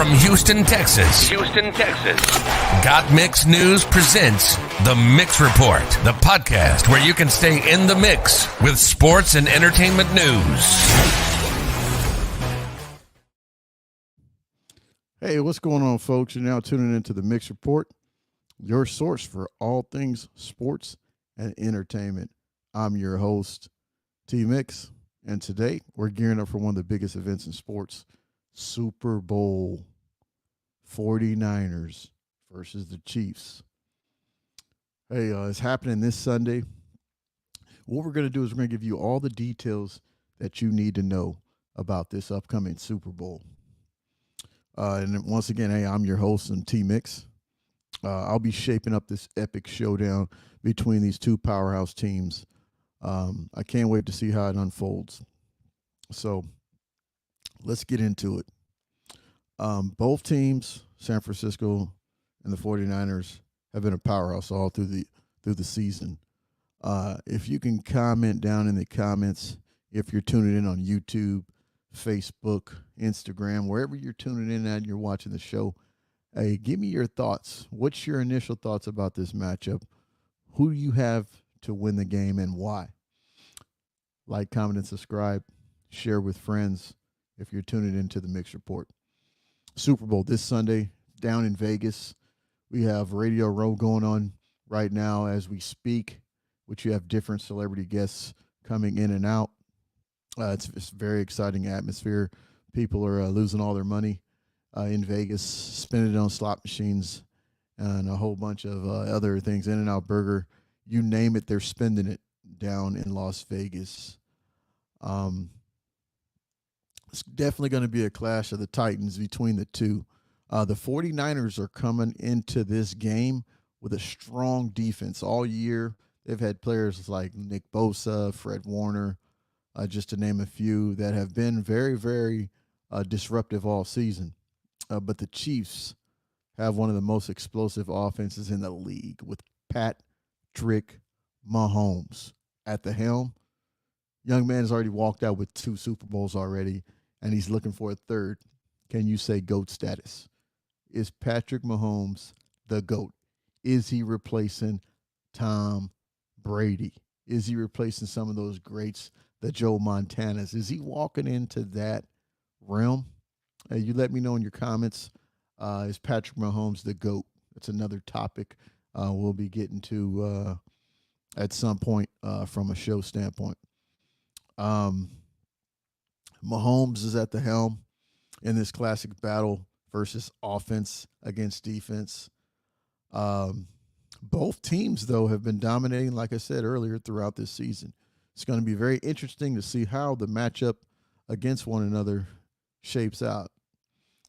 from Houston, Texas. Got Mix News presents The Mix Report, the podcast where you can stay in the mix with sports and entertainment news. Hey, what's going on, folks? You're now tuning into The Mix Report, your source for all things sports and entertainment. I'm your host, T-Mix, and today we're gearing up for one of the biggest events in sports, Super Bowl. 49ers versus the Cheifs. Hey, it's happening this Sunday. What we're going to do is we're going to give you all the details that you need to know about this upcoming Super Bowl. And once again, hey, I'm your host, and T-Mix. I'll be shaping up this epic showdown between these two powerhouse teams. I can't wait to see how it unfolds. So let's get into it. Both teams, San Francisco and the 49ers, have been a powerhouse all through the season. If you can comment down in the comments, if you're tuning in on YouTube, Facebook, Instagram, wherever you're tuning in at and you're watching the show, hey, give me your thoughts. What's your initial thoughts about this matchup? Who do you have to win the game and why? Like, comment, and subscribe. Share with friends if you're tuning into the Mix Report. Super Bowl this Sunday down in Vegas. We have Radio Row going on right now as we speak, which you have different celebrity guests coming in and out. It's a very exciting atmosphere. People are losing all their money in Vegas, spending it on slot machines and a whole bunch of other things. In-N-Out Burger, you name it, they're spending it down in Las Vegas. It's definitely going to be a clash of the Titans between the two. The 49ers are coming into this game with a strong defense all year. They've had players like Nick Bosa, Fred Warner, just to name a few, that have been very, very disruptive all season. But the Chiefs have one of the most explosive offenses in the league with Patrick Mahomes at the helm. Young man has already walked out with 2 Super Bowls already, and he's looking for a third. Can you say GOAT status? Is Patrick Mahomes the GOAT? Is he replacing Tom Brady? Is he replacing some of those greats, the Joe Montanas? Is he walking into that realm? You let me know in your comments. Is Patrick Mahomes the GOAT? That's another topic we'll be getting to at some point from a show standpoint. Mahomes is at the helm in this classic battle versus offense against defense. Both teams, though, have been dominating, like I said earlier, throughout this season. It's going to be very interesting to see how the matchup against one another shapes out.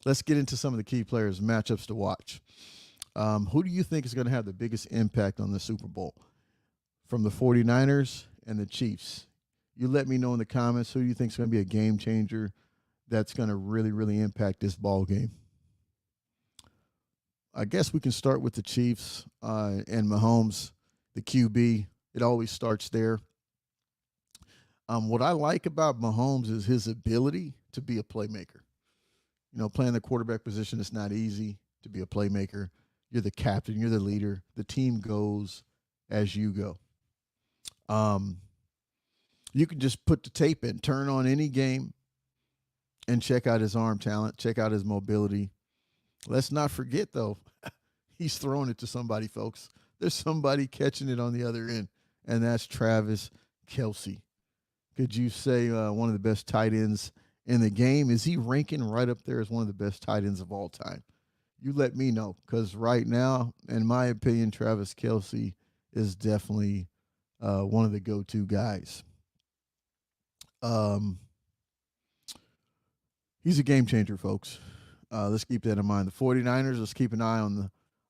Let's get into some of the key players, matchups to watch. Who do you think is going to have the biggest impact on the Super Bowl? From the 49ers and the Chiefs. You let me know in the comments who you think is going to be a game changer that's going to really, really impact this ball game. I guess we can start with the Chiefs and Mahomes, the QB. It always starts there. What I like about Mahomes is his ability to be a playmaker. You know, playing the quarterback position is not easy. To be a playmaker, you're the captain, you're the leader. The team goes as you go. You can just put the tape in, turn on any game, and check out his arm talent, check out his mobility. Let's not forget, though, he's throwing it to somebody, folks. There's somebody catching it on the other end, and that's Travis Kelce. Could you say one of the best tight ends in the game? Is he ranking right up there as one of the best tight ends of all time? You let me know, because right now, in my opinion, Travis Kelce is definitely one of the go-to guys. He's a game changer, folks. Let's keep that in mind. The 49ers, let's keep an eye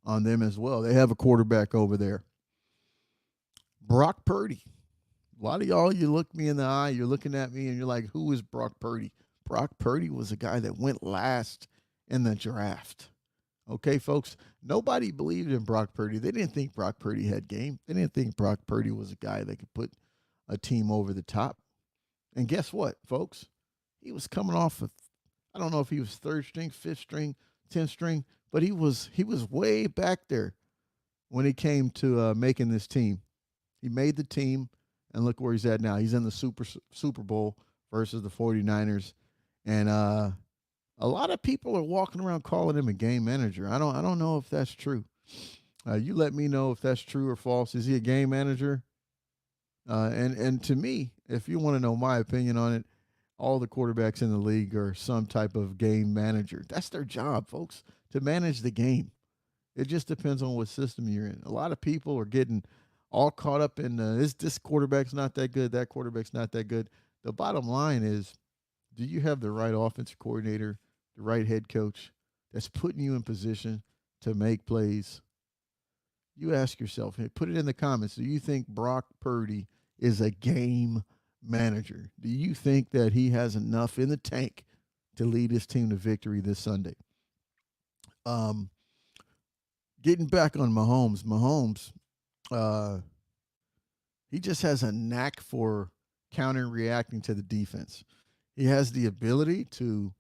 on them as well. They have a quarterback over there. Brock Purdy. A lot of y'all, you look me in the eye, you're looking at me, and you're like, who is Brock Purdy? Brock Purdy was a guy that went last in the draft. Okay, folks, nobody believed in Brock Purdy. They didn't think Brock Purdy had game. They didn't think Brock Purdy was a guy that could put a team over the top. And guess what, folks? He was coming off of, I don't know if he was third string, fifth string, 10th string, but he was way back there when it came to making this team. He made the team, and look where he's at now. He's in the Super Bowl versus the 49ers, and a lot of people are walking around calling him a game manager. I don't know if that's true. You let me know if that's true or false. Is he a game manager? And to me, if you want to know my opinion on it, all the quarterbacks in the league are some type of game manager. That's their job, folks, to manage the game. It just depends on what system you're in. A lot of people are getting all caught up in this quarterback's not that good, that quarterback's not that good. The bottom line is, do you have the right offensive coordinator, the right head coach that's putting you in position to make plays? You ask yourself, hey, put it in the comments. Do you think Brock Purdy is a game manager? Do you think that he has enough in the tank to lead his team to victory this Sunday? Getting back on Mahomes, he just has a knack for counter-reacting to the defense. He has the ability to,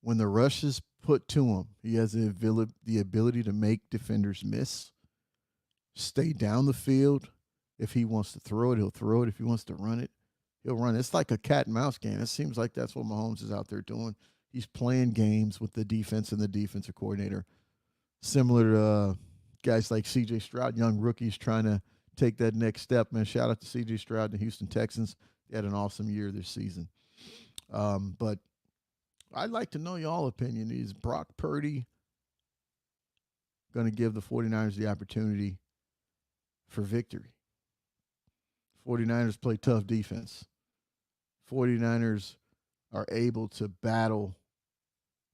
when the rush is put to him, he has the ability to make defenders miss, stay down the field. If he wants to throw it, he'll throw it. If he wants to run it, he'll run it. It's like a cat and mouse game. It seems like that's what Mahomes is out there doing. He's playing games with the defense and the defensive coordinator, similar to guys like C.J. Stroud, young rookies trying to take that next step. Man, shout out to C.J. Stroud and the Houston Texans. They had an awesome year this season. But I'd like to know y'all opinion. Is Brock Purdy going to give the 49ers the opportunity for victory? 49ers play tough defense. 49ers are able to battle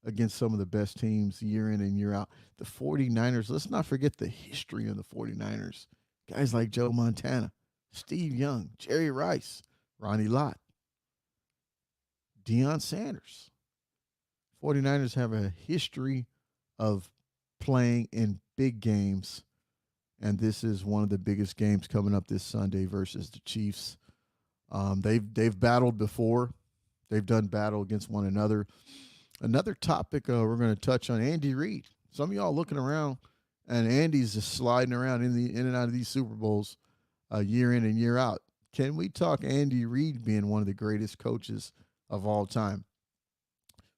against some of the best teams year in and year out. The 49ers, let's not forget the history of the 49ers. Guys like Joe Montana, Steve Young, Jerry Rice, Ronnie Lott, Deion Sanders. 49ers have a history of playing in big games, and this is one of the biggest games coming up this Sunday versus the Chiefs. They've battled before. They've done battle against one another. Another topic we're going to touch on, Andy Reid. Some of y'all looking around, and Andy's just sliding around in and out of these Super Bowls year in and year out. Can we talk Andy Reid being one of the greatest coaches of all time?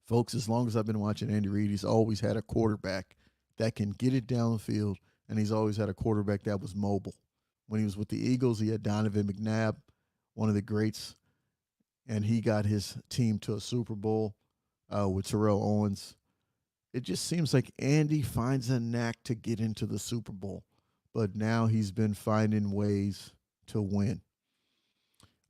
Folks, as long as I've been watching Andy Reid, he's always had a quarterback that can get it down the field, and he's always had a quarterback that was mobile. When he was with the Eagles, he had Donovan McNabb, one of the greats, and he got his team to a Super Bowl with Terrell Owens. It just seems like Andy finds a knack to get into the Super Bowl, but now he's been finding ways to win.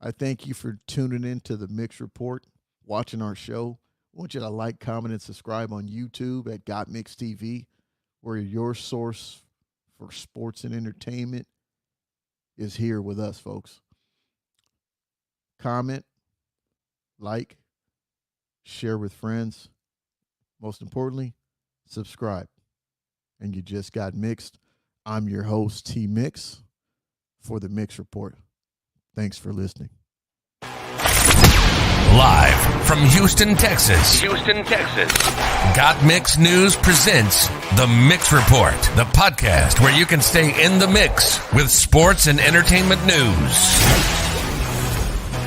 I thank you for tuning in to the Mix Report, watching our show. I want you to like, comment, and subscribe on YouTube at GotmixTV, where your source for sports and entertainment is here with us, folks. Comment, like, share with friends. Most importantly, subscribe. And you just got mixed. I'm your host, T Mix, for the Mix Report. Thanks for listening. Live from Houston, Texas. Got Mix News presents the Mix Report, the podcast where you can stay in the mix with sports and entertainment news.